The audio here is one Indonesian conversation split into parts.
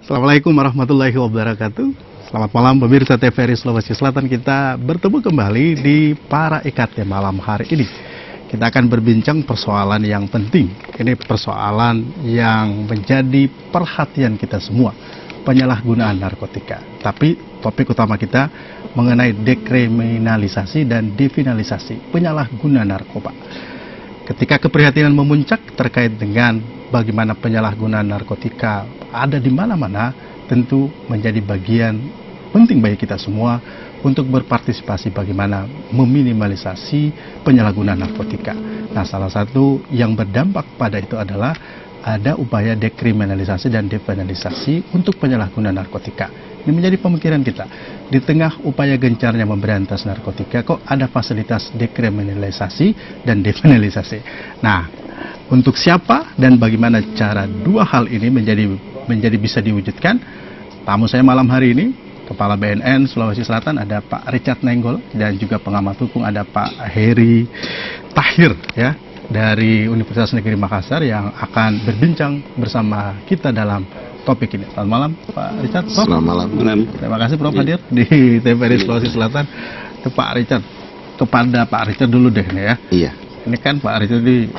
Assalamualaikum warahmatullahi wabarakatuh. Selamat malam pemirsa TVRI Sulawesi Selatan. Kita bertemu kembali di Para Ikat malam hari ini. Kita akan berbincang persoalan yang penting. Ini persoalan yang menjadi perhatian kita semua, penyalahgunaan narkotika. Tapi topik utama kita mengenai dekriminalisasi dan definalisasi penyalahguna narkoba. Ketika keprihatinan memuncak terkait dengan bagaimana penyalahgunaan narkotika ada di mana-mana, tentu menjadi bagian penting bagi kita semua untuk berpartisipasi bagaimana meminimalisasi penyalahgunaan narkotika. Nah, salah satu yang berdampak pada itu adalah ada upaya dekriminalisasi dan depenalisasi untuk penyalahgunaan narkotika. Ini menjadi pemikiran kita. Di tengah upaya gencarnya memberantas narkotika, kok ada fasilitas dekriminalisasi dan depenalisasi. Nah, untuk siapa dan bagaimana cara dua hal ini menjadi bisa diwujudkan? Tamu saya malam hari ini, Kepala BNN Sulawesi Selatan, ada Pak Richard Nenggol, dan juga pengamat hukum ada Pak Heri Tahir ya, dari Universitas Negeri Makassar yang akan berbincang bersama kita dalam topik ini. Selamat malam Pak Richard. Prof. Selamat malam. Terima kasih Prof hadir di TVRI Sulawesi Selatan. Ke Pak Richard, kepada Pak Richard dulu deh nih ya. Iya. Ini kan Pak Richard di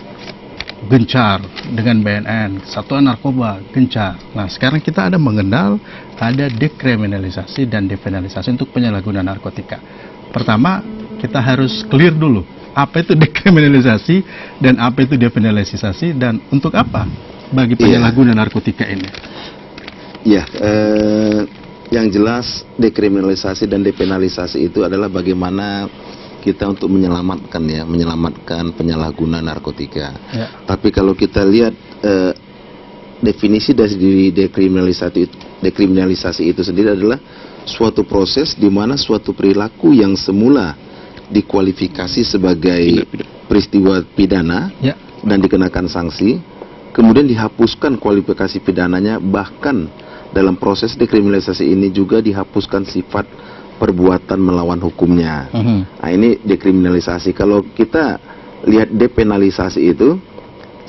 gencar dengan BNN, Satuan Narkoba gencar. Nah, sekarang kita ada mengenal ada dekriminalisasi dan depenalisasi untuk penyalahgunaan narkotika. Pertama, kita harus clear dulu apa itu dekriminalisasi dan apa itu depenalisasi dan untuk apa bagi penyalahguna narkotika ini. Ya, yang jelas dekriminalisasi dan depenalisasi itu adalah bagaimana kita untuk menyelamatkan penyalahguna narkotika. Ya. Tapi kalau kita lihat definisi dari dekriminalisasi itu sendiri adalah suatu proses di mana suatu perilaku yang semula dikualifikasi sebagai peristiwa pidana dan dikenakan sanksi, kemudian dihapuskan kualifikasi pidananya, bahkan dalam proses dekriminalisasi ini juga dihapuskan sifat perbuatan melawan hukumnya. Nah, ini dekriminalisasi. Kalau kita lihat depenalisasi itu,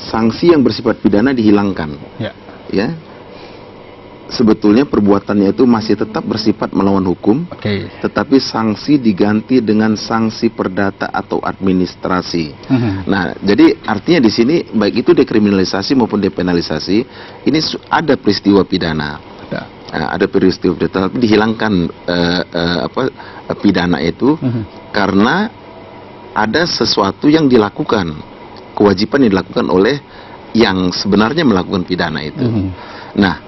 sanksi yang bersifat pidana dihilangkan. Ya. Sebetulnya perbuatannya itu masih tetap bersifat melawan hukum, tetapi sanksi diganti dengan sanksi perdata atau administrasi. Nah, jadi artinya di sini baik itu dekriminalisasi maupun depenalisasi, ini ada peristiwa pidana. Ada peristiwa pidana, tapi dihilangkan pidana itu karena ada sesuatu yang dilakukan, kewajiban yang dilakukan oleh yang sebenarnya melakukan pidana itu. Nah,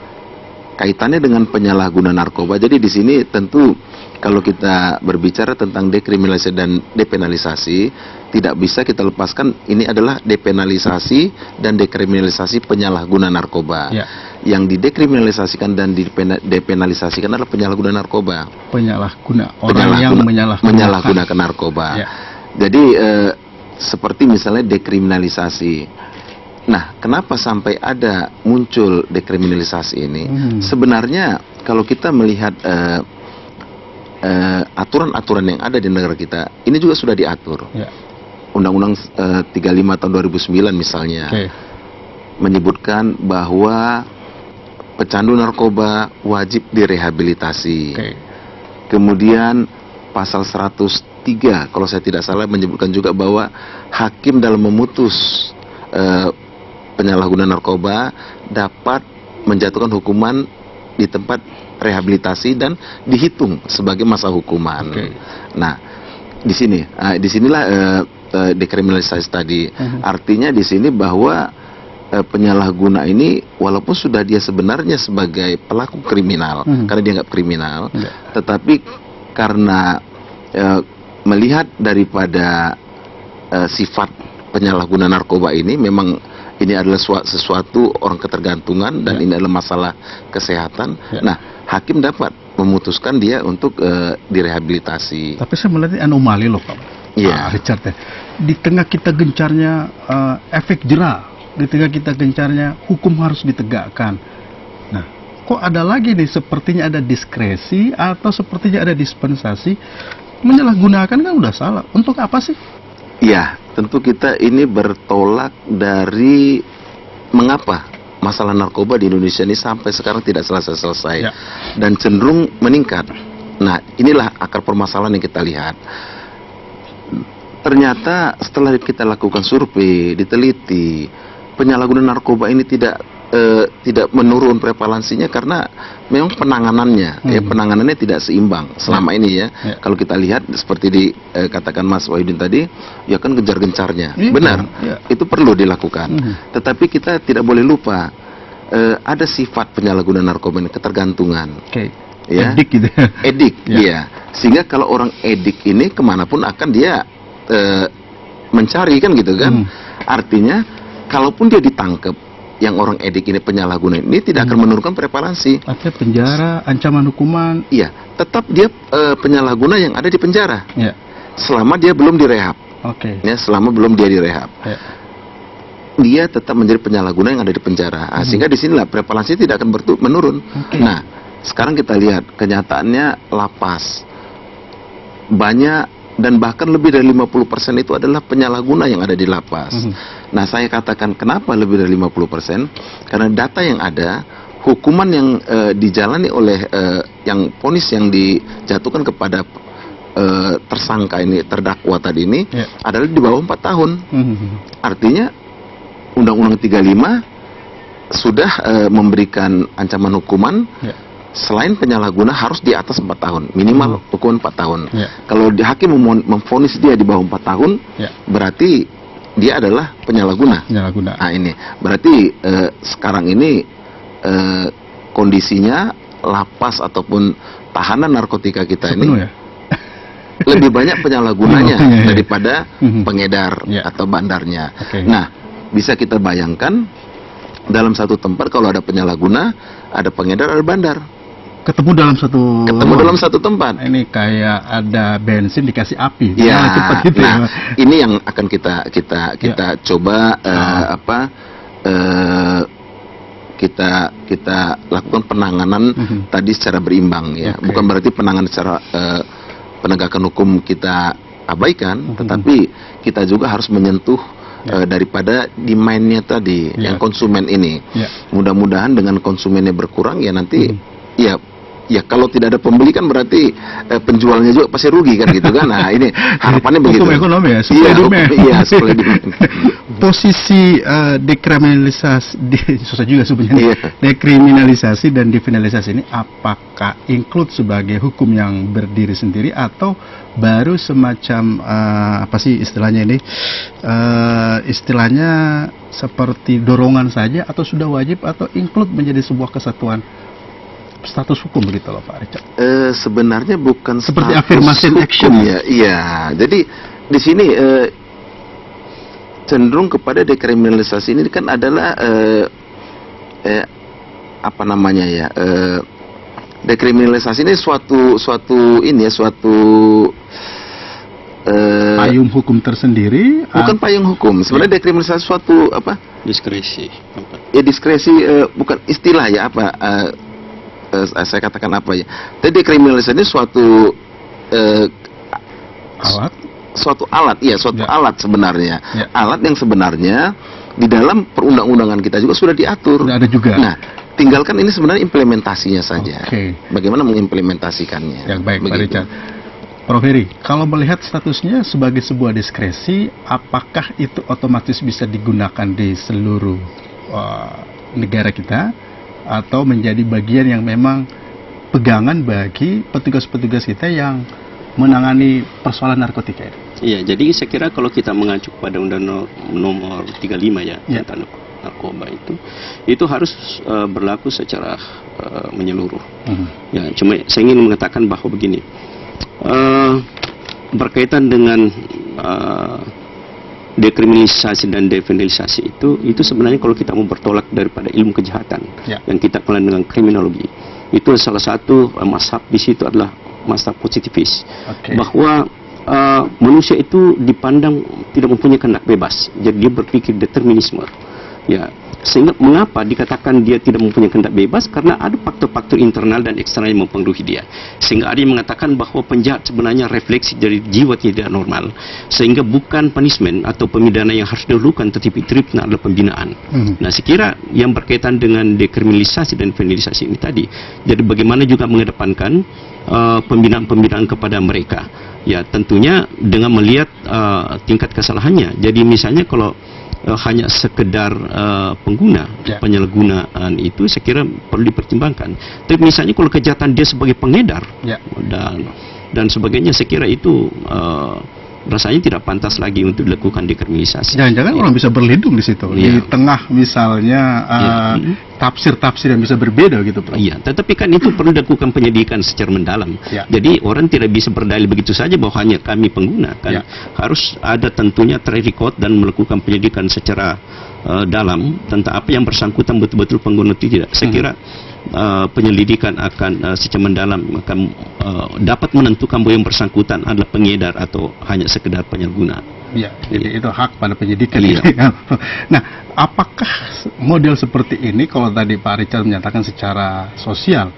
kaitannya dengan penyalahgunaan narkoba. Jadi di sini tentu kalau kita berbicara tentang dekriminalisasi dan depenalisasi, tidak bisa kita lepaskan ini adalah depenalisasi dan dekriminalisasi penyalahguna narkoba. Yang didekriminalisasikan dan didepenalisasikan adalah penyalahguna narkoba. Orang yang menyalahgunakan narkoba. Jadi seperti misalnya dekriminalisasi. Nah, kenapa sampai ada muncul dekriminalisasi ini? Sebenarnya kalau kita melihat aturan-aturan yang ada di negara kita, ini juga sudah diatur. Undang-Undang 35 tahun 2009 misalnya menyebutkan bahwa pecandu narkoba wajib direhabilitasi. Kemudian pasal 103 kalau saya tidak salah menyebutkan juga bahwa hakim dalam memutus penyalahgunaan narkoba dapat menjatuhkan hukuman di tempat rehabilitasi dan dihitung sebagai masa hukuman. Nah, disinilah dekriminalisasi tadi. Artinya di sini bahwa penyalahguna ini walaupun sudah dia sebenarnya sebagai pelaku kriminal karena dianggap kriminal, tetapi karena melihat daripada sifat penyalahguna narkoba ini, memang ini adalah sesuatu orang ketergantungan dan ini adalah masalah kesehatan. Nah, hakim dapat memutuskan dia untuk direhabilitasi. Tapi saya melihat ini anomali loh Pak Richard. Di tengah kita gencarnya efek jera, di tengah kita gencarnya hukum harus ditegakkan. Nah, kok ada lagi nih sepertinya ada diskresi atau sepertinya ada dispensasi, menyalahgunakan kan udah salah. Untuk apa sih? Ya, tentu kita ini bertolak dari mengapa masalah narkoba di Indonesia ini sampai sekarang tidak selesai-selesai dan cenderung meningkat. Nah, inilah akar permasalahan yang kita lihat. Ternyata setelah kita lakukan survei, diteliti, penyalahgunaan narkoba ini tidak menurun prevalensinya karena memang penanganannya penanganannya tidak seimbang selama ini ya. Kalau kita lihat seperti dikatakan Mas Wahidin tadi, ya kan gencar-gencarnya. Benar, itu perlu dilakukan. Tetapi kita tidak boleh lupa ada sifat penyalahgunaan narkoba ini, ketergantungan. Ya, edik gitu. Edik, ya. Sehingga kalau orang edik ini kemanapun akan dia mencari kan gitu kan. Artinya kalaupun dia ditangkap, yang orang edik ini penyalahguna ini tidak akan menurunkan prevalensi. Artinya penjara, ancaman hukuman. Iya, tetap dia penyalahguna yang ada di penjara. Selama dia belum direhab. Ya, selama belum dia direhab. Dia tetap menjadi penyalahguna yang ada di penjara. Sehingga di sinilah prevalensi tidak akan menurun. Nah, sekarang kita lihat kenyataannya lapas banyak. Dan bahkan lebih dari 50% itu adalah penyalahguna yang ada di lapas. Nah, saya katakan kenapa lebih dari 50%? Karena data yang ada, hukuman yang dijalani oleh yang vonis yang dijatuhkan kepada tersangka ini, terdakwa tadi ini, adalah di bawah 4 tahun. Artinya Undang-Undang 35 sudah memberikan ancaman hukuman selain penyalahguna harus di atas 4 tahun, minimal hukuman 4 tahun. Kalau hakim memvonis dia di bawah 4 tahun, berarti dia adalah penyalahguna. Nah, ini berarti sekarang ini kondisinya lapas ataupun tahanan narkotika kita ini lebih banyak penyalahgunanya daripada pengedar atau bandarnya. Nah, bisa kita bayangkan dalam satu tempat kalau ada penyalahguna, ada pengedar, ada bandar. Ketemu dalam satu tempat. Ini kayak ada bensin dikasih api. Ya, cepat gitu. Nah, ini yang akan kita coba kita lakukan penanganan tadi secara berimbang ya. Bukan berarti penanganan secara penegakan hukum kita abaikan, tetapi kita juga harus menyentuh daripada demand-nya tadi, yang konsumen ini. Mudah-mudahan dengan konsumennya berkurang ya nanti ya kalau tidak ada pembeli kan berarti penjualnya juga pasti rugi kan gitu kan. Nah, ini harapannya begitu. Hukum ekonomi ya, supply demand. Supply demand. Posisi dekriminalisasi, susah juga sebenarnya. Dekriminalisasi dan definalisasi ini apakah include sebagai hukum yang berdiri sendiri atau baru semacam apa sih istilahnya ini? Istilahnya seperti dorongan saja atau sudah wajib atau include menjadi sebuah kesatuan status hukum begitu loh Pak Richard? Sebenarnya bukan seperti affirmative action ya. Iya. Jadi di sini cenderung kepada dekriminalisasi ini kan adalah apa namanya ya? Dekriminalisasi ini suatu payung hukum tersendiri. Bukan payung hukum. Sebenarnya dekriminalisasi suatu apa? Diskresi. Ya diskresi bukan istilah ya apa? Saya katakan apa ya? Jadi dekriminalisasi ini suatu alat. Suatu alat, ya suatu alat sebenarnya. Alat yang sebenarnya di dalam perundang-undangan kita juga sudah diatur. Sudah ada juga. Nah, tinggalkan ini sebenarnya implementasinya saja. Bagaimana mengimplementasikannya? Yang baik, Pak Richard. Prof. Heri, kalau melihat statusnya sebagai sebuah diskresi, apakah itu otomatis bisa digunakan di seluruh negara kita, atau menjadi bagian yang memang pegangan bagi petugas-petugas kita yang menangani persoalan narkotika ini? Iya, jadi saya kira kalau kita mengacu pada Undang-Undang nomor 35 ya, tentang narkoba itu harus berlaku secara menyeluruh. Ya, cuma saya ingin mengatakan bahwa begini, berkaitan dengan dekriminalisasi dan dekriminalisasi itu sebenarnya kalau kita mau bertolak daripada ilmu kejahatan yang kita kenal dengan kriminologi, itu salah satu mazhab di situ adalah mazhab positivis, bahwa manusia itu dipandang tidak mempunyai kehendak bebas, jadi dia berpikir determinisme. Ya, sehingga mengapa dikatakan dia tidak mempunyai kehendak bebas? Karena ada faktor-faktor internal dan eksternal yang mempengaruhi dia. Sehingga ada yang mengatakan bahwa penjahat sebenarnya refleksi dari jiwa tidak normal, sehingga bukan punishment atau pemidana yang harus dilakukan, tetapi treatment adalah pembinaan. Nah, saya kira yang berkaitan dengan dekriminalisasi dan kriminalisasi ini tadi, jadi bagaimana juga mengedepankan pembinaan-pembinaan kepada mereka. Ya, tentunya dengan melihat tingkat kesalahannya. Jadi misalnya kalau hanya sekedar pengguna, penyalahgunaan itu saya kira perlu dipertimbangkan. Tapi misalnya kalau kejahatan dia sebagai pengedar dan sebagainya, saya kira itu rasanya tidak pantas lagi untuk dilakukan dekriminalisasi. Jangan-jangan orang bisa berlindung di situ, di tengah misalnya tafsir-tafsir yang bisa berbeda gitu, Prof. Iya, tetapi kan itu perlu dilakukan penyidikan secara mendalam. Jadi orang tidak bisa berdalil begitu saja bahwa hanya kami pengguna, kan harus ada tentunya track record dan melakukan penyidikan secara dalam tentang apa yang bersangkutan betul-betul pengguna itu tidak. Saya kira penyelidikan akan secara mendalam akan dapat menentukan bahwa yang bersangkutan adalah pengedar atau hanya sekedar penyalahguna. Ya, jadi itu hak pada penyidikan. Nah, apakah model seperti ini, kalau tadi Pak Richard menyatakan secara sosial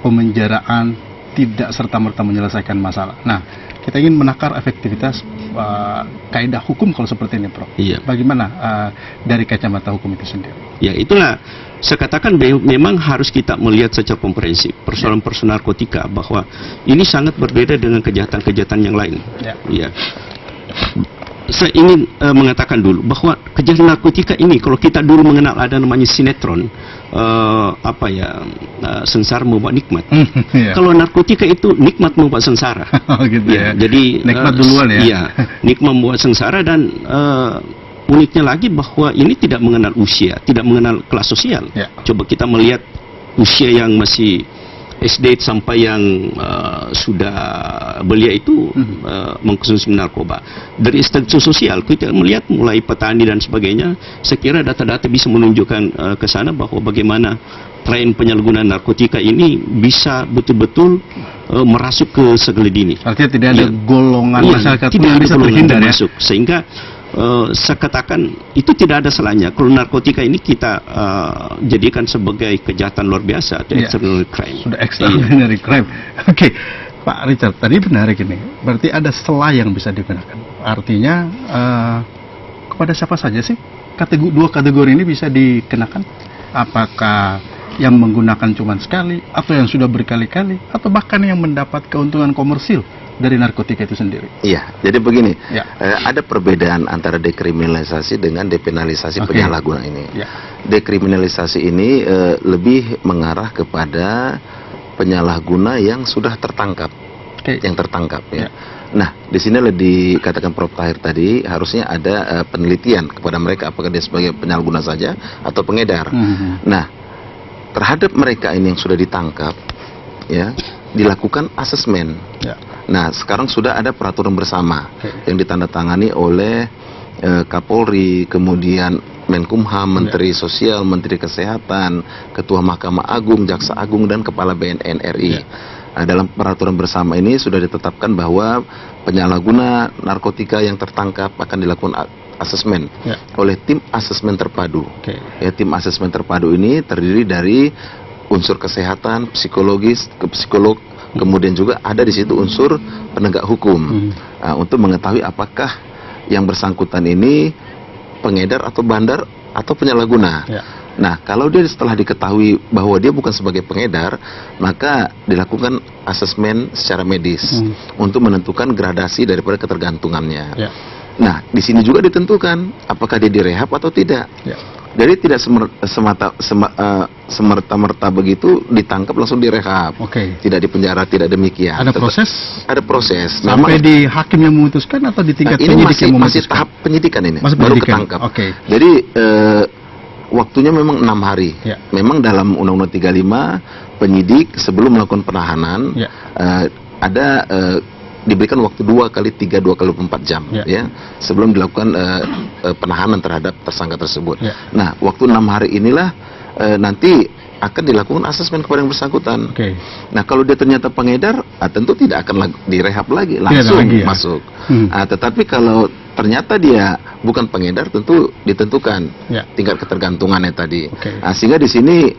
pemenjaraan tidak serta-merta menyelesaikan masalah. Nah, kita ingin menakar efektivitas kaidah hukum kalau seperti ini, Prof. Bagaimana dari kacamata hukum itu sendiri? Ya, itulah saya katakan memang harus kita melihat secara komprehensif persoalan-persoalan narkotika, bahwa ini sangat berbeda dengan kejahatan-kejahatan yang lain. Saya ingin mengatakan dulu bahwa kejahatan narkotika ini, kalau kita dulu mengenal ada namanya sinetron, sengsara membuat nikmat. Kalau narkotika itu nikmat membuat sengsara. Jadi nikmat duluan nikmat membuat sengsara. Dan uniknya lagi bahwa ini tidak mengenal usia, tidak mengenal kelas sosial. Coba kita melihat usia yang masih SD sampai yang sudah belia itu mengkonsumsi narkoba. Dari struktur sosial kita melihat mulai petani dan sebagainya, saya kira data-data bisa menunjukkan ke sana bahwa bagaimana tren penyalahgunaan narkotika ini bisa betul-betul merasuk ke segala dini. Artinya tidak ada golongan masyarakat yang bisa terhindar masuk, sehingga saya katakan itu tidak ada salahnya kalau narkotika ini kita jadikan sebagai kejahatan luar biasa atau extraordinary crime. Sudah extraordinary crime. Oke, Pak Richard, tadi benar ini. Berarti ada celah yang bisa digunakan. Artinya kepada siapa saja sih dua kategori ini bisa dikenakan? Apakah yang menggunakan cuma sekali, atau yang sudah berkali-kali, atau bahkan yang mendapat keuntungan komersil dari narkotika itu sendiri? Iya, jadi begini, ada perbedaan antara dekriminalisasi dengan depenalisasi penyalahguna ini. Dekriminalisasi ini lebih mengarah kepada penyalahguna yang sudah tertangkap, Nah, di sini dikatakan Prof. Tahir tadi, harusnya ada penelitian kepada mereka apakah dia sebagai penyalahguna saja atau pengedar. Nah, terhadap mereka ini yang sudah ditangkap, dilakukan asesmen. Nah, sekarang sudah ada peraturan bersama yang ditandatangani oleh Kapolri, kemudian Menkumham, Menteri Sosial, Menteri Kesehatan, Ketua Mahkamah Agung, Jaksa Agung, dan Kepala BNN RI. Dalam peraturan bersama ini sudah ditetapkan bahwa penyalahguna narkotika yang tertangkap akan dilakukan asesmen oleh tim asesmen terpadu. Tim asesmen terpadu ini terdiri dari unsur kesehatan, psikologis, psikolog, kemudian juga ada di situ unsur penegak hukum untuk mengetahui apakah yang bersangkutan ini pengedar atau bandar atau penyalahguna. Nah, kalau dia setelah diketahui bahwa dia bukan sebagai pengedar, maka dilakukan asesmen secara medis untuk menentukan gradasi daripada ketergantungannya. Nah, di sini juga ditentukan apakah dia direhab atau tidak. Jadi tidak semerta-merta begitu ditangkap langsung direhab. Tidak dipenjara, tidak demikian. Ada proses? Ada proses. Sampai di hakim yang memutuskan atau di tingkat penyidik yang memutuskan? Masih tahap penyidikan ini. Masih baru penyidikan. ketangkap. Jadi waktunya memang 6 hari. Memang dalam Undang-Undang 35 penyidik sebelum melakukan penahanan ada diberikan waktu 2 kali 3, 2 kali 24 jam ya sebelum dilakukan penahanan terhadap tersangka tersebut. Nah, waktu 6 hari inilah nanti akan dilakukan asesmen kepada yang bersangkutan. Nah, kalau dia ternyata pengedar, tentu tidak akan direhab lagi, langsung masuk. Tetapi kalau ternyata dia bukan pengedar, tentu ditentukan tingkat ketergantungannya tadi. Sehingga di sini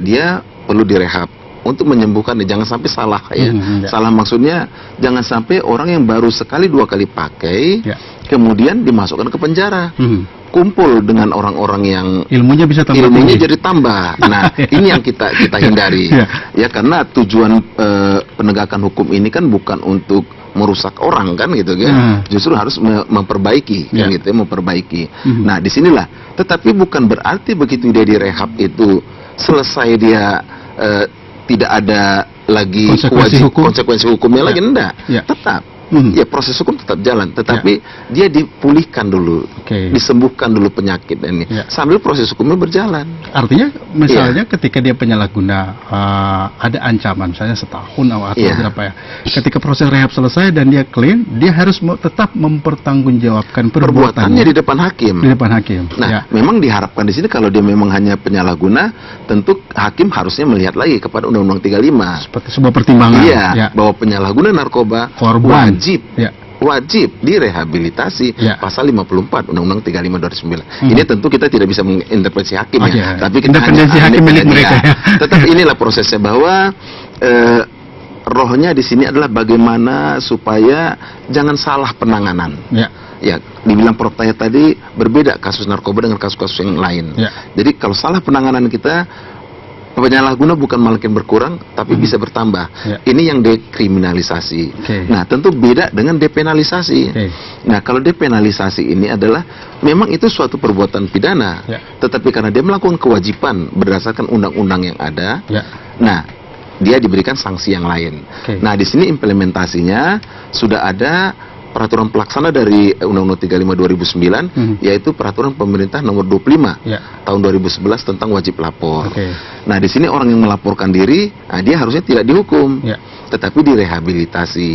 dia perlu direhab untuk menyembuhkan, jangan sampai salah ya. Salah maksudnya jangan sampai orang yang baru sekali 2 kali pakai kemudian dimasukkan ke penjara. Kumpul dengan orang-orang yang ilmunya bisa tambah ilmunya jadi tambah. Nah, ini yang kita hindari. Ya, karena tujuan penegakan hukum ini kan bukan untuk merusak orang kan gitu kan. Justru harus memperbaiki kan gitu ya, memperbaiki. Nah, disinilah. Tetapi bukan berarti begitu dia direhab itu selesai dia tidak ada lagi konsekuensi hukumnya lagi, enggak. Tetap ya proses hukum tetap jalan, tetapi dia dipulihkan dulu, disembuhkan dulu penyakit ini sambil proses hukumnya berjalan. Artinya misalnya ketika dia penyalahguna ada ancaman misalnya setahun atau berapa ya, ketika proses rehab selesai dan dia clean, dia harus tetap mempertanggungjawabkan perbuatannya di depan hakim. Nah, memang diharapkan di sini kalau dia memang hanya penyalahguna, tentu hakim harusnya melihat lagi kepada Undang-Undang 35 seperti sebuah pertimbangan bahwa penyalahguna narkoba korban wajib direhabilitasi pasal 54 Undang-Undang 35 2009. Ini tentu kita tidak bisa menginterpretasi hakim tapi kita hakim milik mereka Tetapi inilah prosesnya bahwa rohnya di sini adalah bagaimana supaya jangan salah penanganan. Ya, dibilang Prof Tahir tadi berbeda kasus narkoba dengan kasus-kasus yang lain. Jadi kalau salah penanganan kita, penyalahguna bukan makin berkurang, tapi bisa bertambah. Ini yang dekriminalisasi. Nah, tentu beda dengan depenalisasi. Nah, kalau depenalisasi ini adalah memang itu suatu perbuatan pidana, tetapi karena dia melakukan kewajiban berdasarkan undang-undang yang ada, nah dia diberikan sanksi yang lain. Nah, di sini implementasinya sudah ada peraturan pelaksana dari Undang-Undang 35 2009, yaitu peraturan pemerintah nomor 25 tahun 2011 tentang wajib lapor. Nah, di sini orang yang melaporkan diri, dia harusnya tidak dihukum, tetapi direhabilitasi.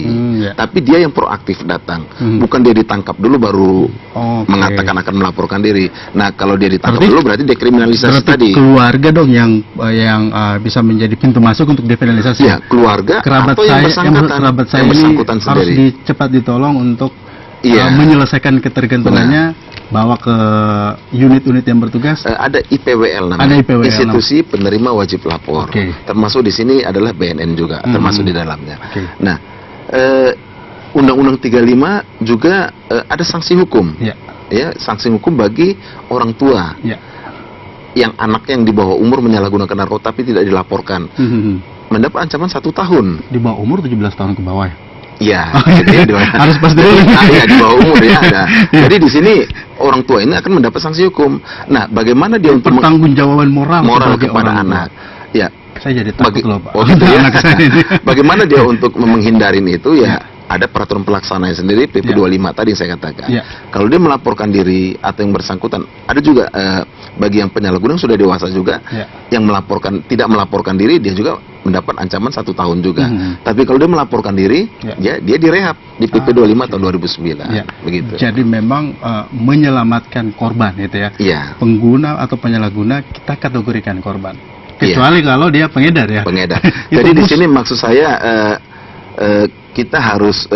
Tapi dia yang proaktif datang, bukan dia ditangkap dulu baru mengatakan akan melaporkan diri. Nah, kalau dia ditangkap dulu berarti dekriminalisasi tadi. Keluarga dong yang bisa menjadi pintu masuk untuk dekriminalisasi. Ya, keluarga kerabat atau yang bersangkutan harus cepat ditolong untuk menyelesaikan ketergantungannya, bawa ke unit-unit yang bertugas. Ada IPWL namanya. Ada IPWL, Institusi Penerima Wajib Lapor. Termasuk di sini adalah BNN juga, termasuk di dalamnya. Nah, Undang-Undang 35 juga ada sanksi hukum. Ya, sanksi hukum bagi orang tua yang anaknya yang di bawah umur menyalahgunakan narkoba tapi tidak dilaporkan, mendapat ancaman 1 tahun. Di bawah umur 17 tahun ke bawah ya? Ya, harus pas dulu. Ya, di bawah umur ya ada. Jadi di sini orang tua ini akan mendapat sanksi hukum. Nah, bagaimana dia untuk pertanggungjawaban moral kepada anak? Ya, saya jadi takut loh, Pak. Gitu ya. Bagaimana dia untuk menghindarin itu ya? Ada peraturan pelaksananya sendiri PP 25 tadi yang saya katakan. Kalau dia melaporkan diri atau yang bersangkutan, ada juga bagi yang penyalahguna yang sudah dewasa juga, yang tidak melaporkan diri, dia juga mendapat ancaman 1 tahun juga. Tapi kalau dia melaporkan diri, dia direhab di PP 25 tahun 2009. Begitu. Jadi memang menyelamatkan korban itu ya. Pengguna atau penyalahguna kita kategorikan korban. Kecuali kalau dia pengedar ya. Pengedar. Jadi di sini maksud saya kita harus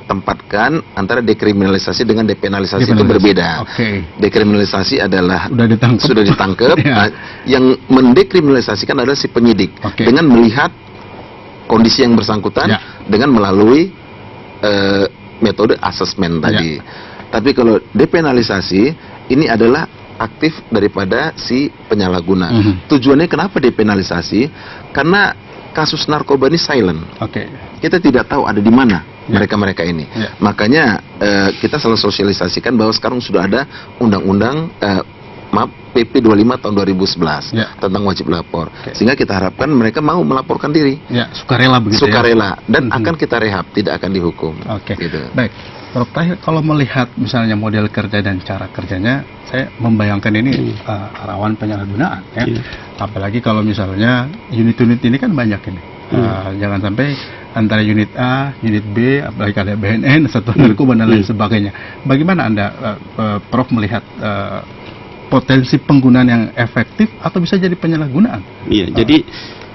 tempatkan antara dekriminalisasi dengan depenalisasi itu berbeda. Dekriminalisasi adalah sudah ditangkap. Yang mendekriminalisasikan adalah si penyidik dengan melihat kondisi yang bersangkutan dengan melalui metode asesmen tadi. Tapi kalau depenalisasi ini adalah aktif daripada si penyalahguna. Tujuannya kenapa depenalisasi? Karena kasus narkoba ini silent. Kita tidak tahu ada di mana mereka-mereka ini. Makanya kita selalu sosialisasikan bahwa sekarang sudah ada undang-undang PP 25 tahun 2011 tentang wajib lapor. Sehingga kita harapkan mereka mau melaporkan diri. Sukarela begitu. Sukarela dan akan kita rehab, tidak akan dihukum. Gitu. Baik. Prof Tahir, kalau melihat misalnya model kerja dan cara kerjanya, saya membayangkan ini rawan penyalahgunaan ya. Apalagi kalau misalnya unit-unit ini kan banyak ini. Jangan sampai antara unit A, unit B, apalagi ada BNN, satuan narkoba dan lain sebagainya. Bagaimana Anda, Prof, melihat potensi penggunaan yang efektif atau bisa jadi penyalahgunaan? Iya, jadi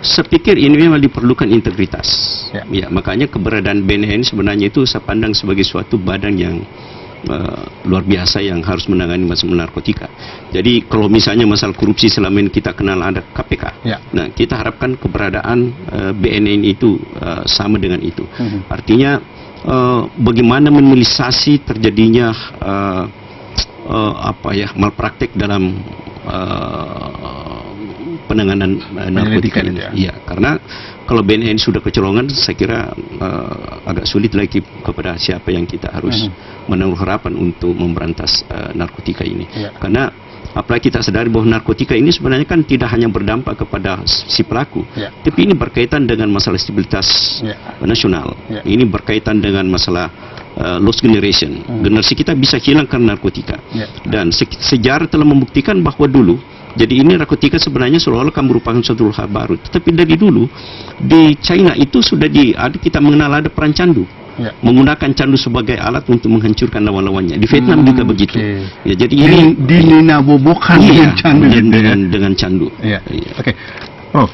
saya pikir ini memang diperlukan integritas. Ya, makanya keberadaan BNN sebenarnya itu saya pandang sebagai suatu badan yang luar biasa yang harus menangani masalah narkotika. Jadi kalau misalnya masalah korupsi selama ini kita kenal ada KPK. Nah, kita harapkan keberadaan BNN itu sama dengan itu. Artinya bagaimana minimalisasi terjadinya malpraktek dalam penanganan narkotika ini. Iya, karena kalau BNN sudah kecolongan, saya kira agak sulit lagi kepada siapa yang kita harus menaruh harapan untuk memberantas narkotika ini. Karena apalagi kita sadari bahwa narkotika ini sebenarnya kan tidak hanya berdampak kepada si pelaku, tapi ini berkaitan dengan masalah stabilitas nasional. Ini berkaitan dengan masalah lost generation. Generasi kita bisa hilang karena narkotika. Dan sejarah telah membuktikan bahwa dulu, jadi ini narkotika sebenarnya seolah-olah kan merupakan suatu hal baru. Tetapi dari dulu di China itu sudah kita mengenal ada peran candu, menggunakan candu sebagai alat untuk menghancurkan lawan-lawannya. Di Vietnam juga begitu. Ya, jadi ini dinabobokan dengan candu. Oke, Prof.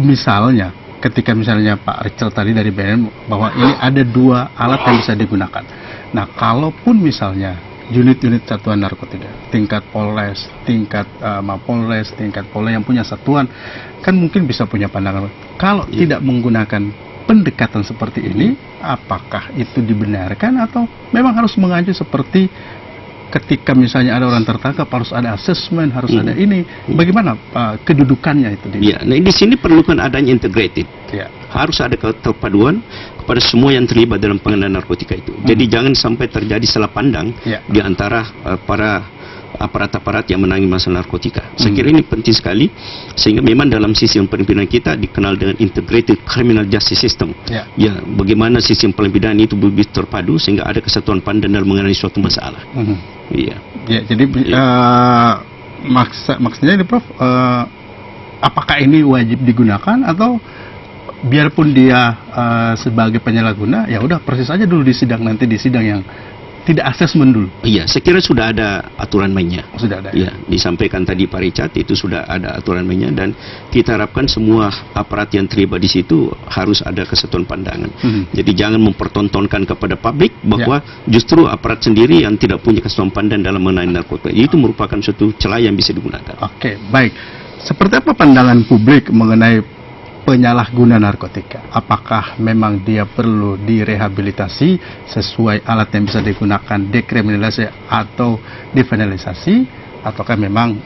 Misalnya, ketika misalnya Pak Richard tadi dari BNN bahwa ini ada 2 alat yang bisa digunakan. Nah, kalaupun misalnya unit-unit satuan narkotika, tingkat Polres, tingkat Mapolres, tingkat Polda yang punya satuan, kan mungkin bisa punya pandangan. Kalau tidak menggunakan pendekatan seperti ini, apakah itu dibenarkan atau memang harus mengacu seperti ketika misalnya ada orang tertangkap harus ada asesmen, harus ada ini. Bagaimana kedudukannya itu? Nah, di sini perlukan adanya integrated. Harus ada keterpaduan kepada semua yang terlibat dalam pengendalian narkotika itu. Jadi jangan sampai terjadi salah pandang di antara para aparat-aparat yang menangani masalah narkotika. Saya kira ini penting sekali, sehingga memang dalam sistem pemimpinan kita dikenal dengan integrated criminal justice system. Ya, bagaimana sistem pemimpinan itu lebih terpadu sehingga ada kesatuan pandang dalam mengenai suatu masalah. Jadi maksudnya ini, Prof, apakah ini wajib digunakan atau biarpun dia sebagai penyalahguna, ya udah proses aja dulu di sidang, nanti di sidang yang tidak asesmen dulu? Iya, saya kira sudah ada aturan mainnya. Sudah ada. Ya, disampaikan tadi Pak Richard, itu sudah ada aturan mainnya, dan kita harapkan semua aparat yang terlibat di situ harus ada kesatuan pandangan. Jadi jangan mempertontonkan kepada publik bahwa justru aparat sendiri yang tidak punya kesatuan pandangan dalam mengenai narkotika. Itu merupakan suatu celah yang bisa digunakan. Oke, baik. Seperti apa pandangan publik mengenai penyalahguna narkotika? Apakah memang dia perlu direhabilitasi sesuai alat yang bisa digunakan, dekriminalisasi atau depenalisasi, ataukah memang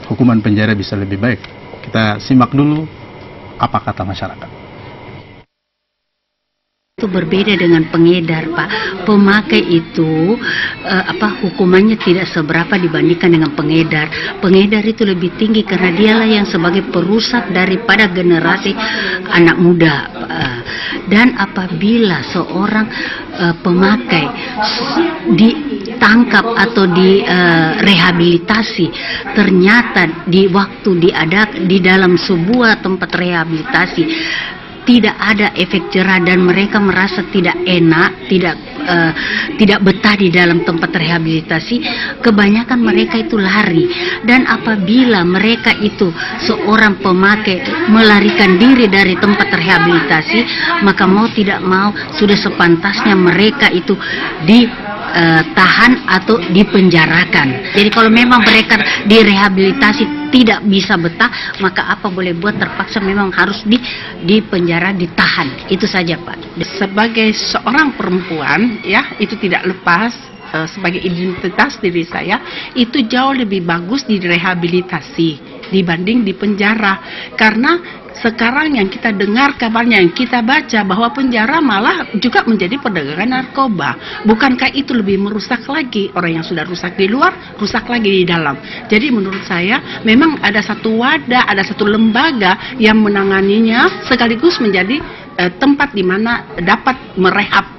hukuman penjara bisa lebih baik? Kita simak dulu apa kata masyarakat. Itu berbeda dengan pengedar, Pak. Pemakai itu hukumannya tidak seberapa dibandingkan dengan pengedar. Pengedar itu lebih tinggi karena dialah yang sebagai perusak daripada generasi anak muda. Dan apabila seorang pemakai ditangkap atau direhabilitasi, ternyata di waktu di dalam sebuah tempat rehabilitasi tidak ada efek jerah dan mereka merasa tidak enak, tidak betah di dalam tempat rehabilitasi, kebanyakan mereka itu lari. Dan apabila mereka itu seorang pemakai melarikan diri dari tempat rehabilitasi, maka mau tidak mau sudah sepantasnya mereka itu ditahan atau dipenjarakan. Jadi kalau memang mereka direhabilitasi tidak bisa betah, maka apa boleh buat, terpaksa memang harus dipenjara, ditahan. Itu saja, Pak. Sebagai seorang perempuan, ya, itu tidak lepas sebagai identitas diri saya, itu jauh lebih bagus direhabilitasi. dibanding di penjara. Karena sekarang yang kita dengar kabarnya, yang kita baca, bahwa penjara malah juga menjadi perdagangan narkoba. Bukankah itu lebih merusak lagi? Orang yang sudah rusak di luar, rusak lagi di dalam. Jadi menurut saya memang ada satu wadah, ada satu lembaga yang menanganinya, sekaligus menjadi tempat di mana dapat merehab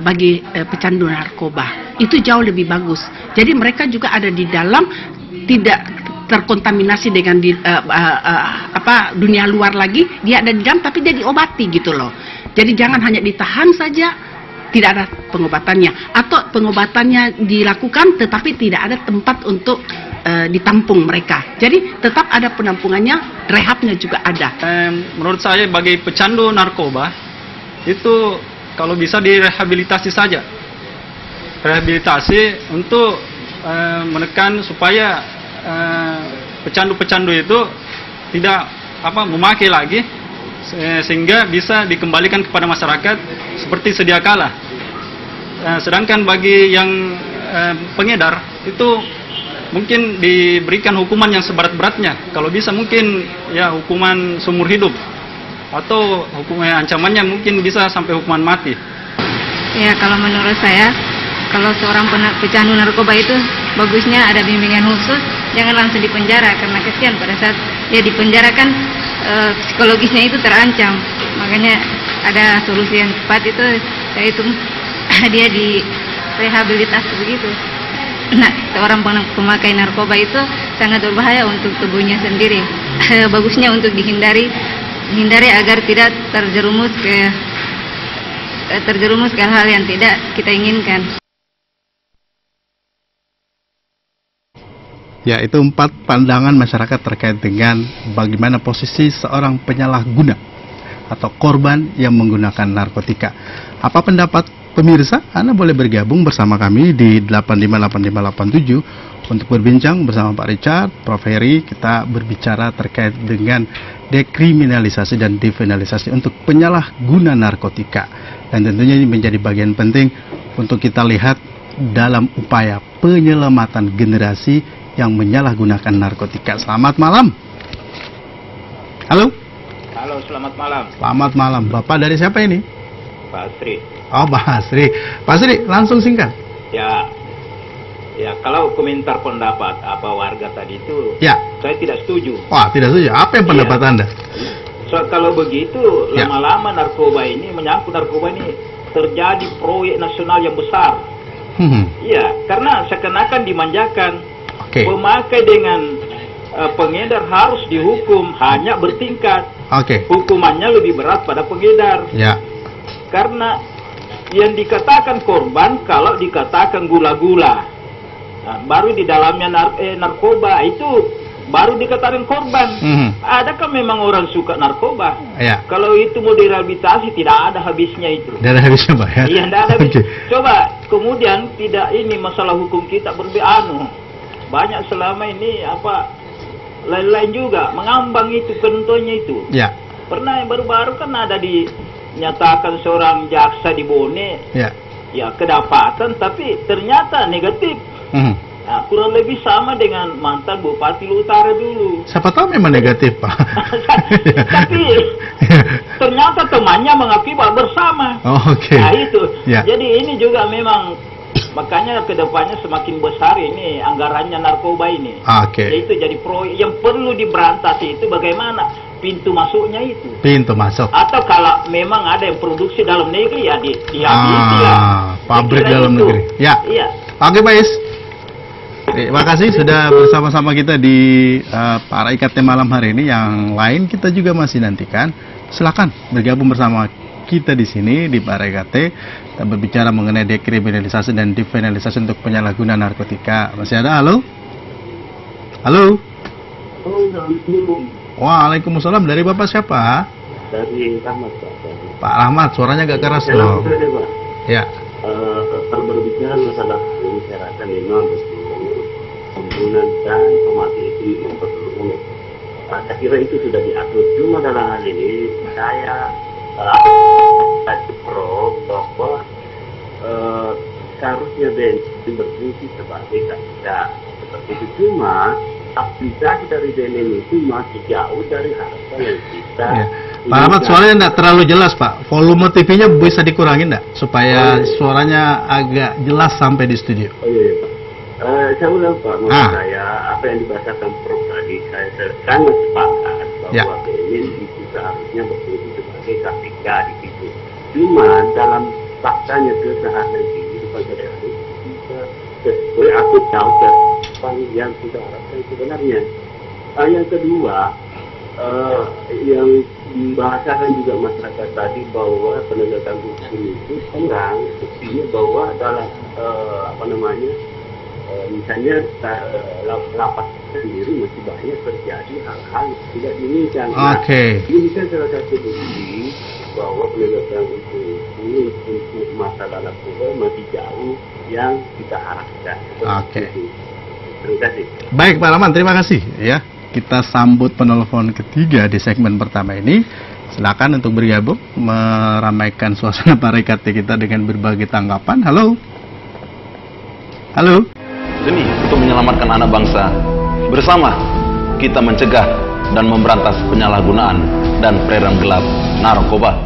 bagi pecandu narkoba. Itu jauh lebih bagus. Jadi mereka juga ada di dalam, tidak terkontaminasi dengan dunia luar lagi. Dia ada di dalam tapi dia diobati gitu loh. Jadi jangan hanya ditahan saja, tidak ada pengobatannya, atau pengobatannya dilakukan tetapi tidak ada tempat untuk ditampung mereka. Jadi tetap ada penampungannya, rehabnya juga ada. Menurut saya bagi pecandu narkoba itu kalau bisa direhabilitasi saja. Rehabilitasi untuk menekan supaya pecandu-pecandu itu tidak memakai lagi, sehingga bisa dikembalikan kepada masyarakat seperti sedia kala. Sedangkan bagi yang pengedar itu mungkin diberikan hukuman yang seberat-beratnya. Kalau bisa mungkin ya hukuman seumur hidup, atau hukuman ancamannya mungkin bisa sampai hukuman mati. Ya, kalau menurut saya, kalau seorang pecandu narkoba itu bagusnya ada bimbingan khusus, jangan langsung dipenjara, karena kesian pada saat dia dipenjara kan psikologisnya itu terancam. Makanya ada solusi yang tepat itu, yaitu dia direhabilitasi begitu. Nah, seorang pemakai narkoba itu sangat berbahaya untuk tubuhnya sendiri. Bagusnya untuk dihindari agar tidak terjerumus ke hal yang tidak kita inginkan. Ya, itu 4 pandangan masyarakat terkait dengan bagaimana posisi seorang penyalahguna atau korban yang menggunakan narkotika. Apa pendapat pemirsa? Anda boleh bergabung bersama kami di 858587 untuk berbincang bersama Pak Richard, Prof. Heri. Kita berbicara terkait dengan dekriminalisasi dan definalisasi untuk penyalahguna narkotika. Dan tentunya ini menjadi bagian penting untuk kita lihat dalam upaya penyelamatan generasi yang menyalahgunakan narkotika. Selamat malam. Halo. Halo, selamat malam. Selamat malam. Bapak dari siapa ini? Pak Asri. Oh, Pak Asri. Pak Asri, langsung singkat. Ya, kalau komentar pendapat warga tadi itu, ya, saya tidak setuju. Wah, tidak setuju. Apa yang pendapat Anda? So, kalau begitu, lama-lama narkoba ini, menyangkut narkoba ini terjadi proyek nasional yang besar. Iya, karena seakan-akan dimanjakan. Pemakai dengan pengedar harus dihukum hanya bertingkat. Hukumannya lebih berat pada pengedar. Ya. Karena yang dikatakan korban kalau dikatakan gula-gula, baru di dalamnya narkoba itu baru dikatakan korban. Adakah memang orang suka narkoba? Ya. Kalau itu mau direhabilitasi tidak ada habisnya itu. Tidak ada habisnya, Pak, ya? Iya, tidak ada habis. Coba kemudian tidak ini masalah hukum kita banyak selama ini lain-lain juga mengambang itu contohnya itu. Ya. Pernah yang baru-baru kan ada dinyatakan seorang jaksa di Bone. Ya. Ya, kedapatan tapi ternyata negatif. Nah, kurang lebih sama dengan mantan Bupati Utara dulu. Siapa tahu memang negatif, Pak. Tapi ternyata temannya mengakui bersama. Oh, oke. Nah, itu. Ya. Jadi ini juga memang makanya kedepannya semakin besar ini anggarannya narkoba ini. Itu jadi proyek yang perlu diberantas itu bagaimana pintu masuknya itu. Pintu masuk. Atau kalau memang ada yang produksi dalam negeri ya dihabisi lah. Pabrik dalam negeri. Ya. Iya. Oke, Pak Is. Terima kasih sudah bersama-sama kita di Para IKT malam hari ini. Yang lain kita juga masih nantikan. Silakan bergabung bersama kita di sini di Para IKT. Kita berbicara mengenai dekriminalisasi dan definalisasi untuk penyalahguna narkotika. Masih ada? Halo? Halo? Waalaikumsalam. Dari Bapak siapa? Dari Rahmat, Pak. Pak Rahmat, suaranya agak keras loh. Ya. Kalau berbicara masalah ini, saya rasa memang pembunuhan dan pemati itu memperlukan. Saya kira itu sudah diatur. Cuma dalam hal ini saya pro bahwa seharusnya BNN berfungsi sebagai tidak seperti itu. Cuma aplikasi dari DNN itu masih jauh dari harapan yang kita. Pak Ahmad, suaranya tidak terlalu jelas, Pak. Volume TV-nya bisa dikurangin enggak supaya suaranya agak jelas sampai di studio? Oh iya, Pak. Saya ulang, Pak, menurut saya apa yang dibahasakan Prof tadi, saya sangat sepakat bahwa BNN itu seharusnya berfungsi sebagai KPK di situ. Cuma dalam faktanya keseharian ini pada daerah itu sesuai aku tahu yang kita harapkan sebenarnya. Yang kedua, yang dibahasakan juga masyarakat tadi bahwa penegakan hukum itu kurang, buktinya bahwa dalam misalnya lapas sendiri masih banyak terjadi hal-hal yang tidak diinginkan. Ini kan salah satu bukti bahwa penegakan hukum itu untuk masalah narkoba masih jauh yang kita harapkan. Terima kasih. Baik Pak Rahman, terima kasih ya. Kita sambut penelpon ketiga di segmen pertama ini. Silakan untuk bergabung meramaikan suasana para IKT kita dengan berbagai tanggapan. Halo. Halo. Demi untuk menyelamatkan anak bangsa, bersama kita mencegah dan memberantas penyalahgunaan dan peredaran gelap narkoba.